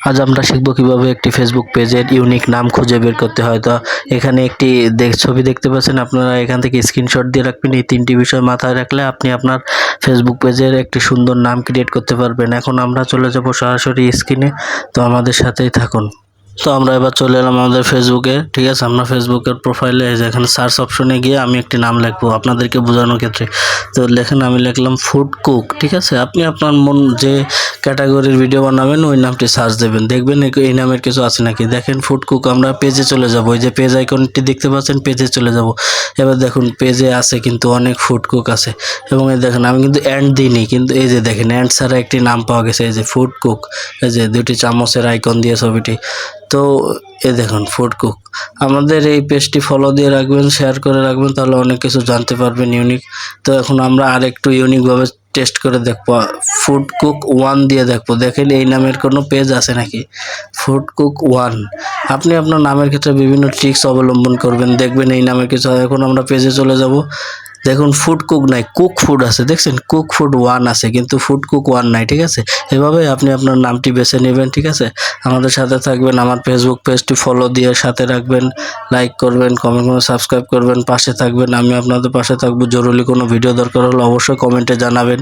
আজ আমরা শিখব কিভাবে একটি ফেসবুক পেজের ইউনিক নাম খুঁজে বের করতে হয়। তো এখানে একটি ছবি দেখতে পাচ্ছেন, আপনারা এখান থেকে স্ক্রিনশট দিয়ে রাখবেন। এই তিনটি বিষয় মাথায় রাখলে আপনি আপনার ফেসবুক পেজের একটি সুন্দর নাম ক্রিয়েট করতে পারবেন। এখন আমরা চলে যাব সরাসরি স্ক্রিনে, তো আমাদের সাথেই থাকুন। তো আমরা এবার চলে এলাম আমাদের ফেসবুকে, ঠিক আছে। আমরা ফেসবুকের প্রোফাইলে এখানে সার্চ অপশনে গিয়ে আমি একটি নাম লিখবো আপনাদেরকে বোঝানোর ক্ষেত্রে। তো লেখেন, আমি লিখলাম ফুড কুক, ঠিক আছে। আপনি আপনার মন যে ক্যাটাগরির ভিডিও বানাবেন ওই নামটি সার্চ দেবেন, দেখবেন এই নামের কিছু আছে নাকি। দেখেন ফুড কুক, আমরা পেজে চলে যাব। ওই যে পেজ আইকনটি দেখতে পাচ্ছেন, পেজে চলে যাব। এবার দেখুন পেজে আছে কিন্তু অনেক ফুড কুক আছে, এবং এই দেখেন আমি কিন্তু অ্যান্ড দিইনি, কিন্তু এই যে দেখেন অ্যান্ড ছাড়া একটি নাম পাওয়া গেছে, এই যে ফুড কুক, এই যে দুটি চামচের আইকন দিয়ে ছবিটি। তো এই দেখুন ফুড কুক। আমাদের এই পেজটি ফলো দিয়ে রাখবেন, শেয়ার করে রাখবেন, তাহলে অনেক কিছু জানতে পারবেন ইউনিক। তো এখন আমরা আরেকটু ইউনিকভাবে টেস্ট করে দেখবো, ফুড কুক 1 দিয়ে দেখবো, দেখেন এই নামের কোনো পেজ আছে নাকি। Food cook 1। আপনি আপনার নামের ক্ষেত্রে বিভিন্ন ট্রিক্স অবলম্বন করবেন, দেখবেন এই নামের কিছু। এখন আমরা পেজে চলে যাব, দেখুন ফুড কুক নাই, কুক ফুড আছে, দেখছেন কুক ফুড 1 আছে, কিন্তু ফুড কুক 1 নাই, ঠিক আছে। এভাবে আপনি আপনার নামটি বেছে নেবেন, ঠিক আছে। আমাদের সাথে থাকবেন, আমার ফেসবুক পেজটি ফলো দিয়ে সাথে রাখবেন, লাইক করবেন, কমেন্ট করে সাবস্ক্রাইব করবেন, পাশে থাকবেন। আমি আপনাদের পাশে থাকবো। জরুরি কোনো ভিডিও দরকার হলে অবশ্যই কমেন্টে জানাবেন।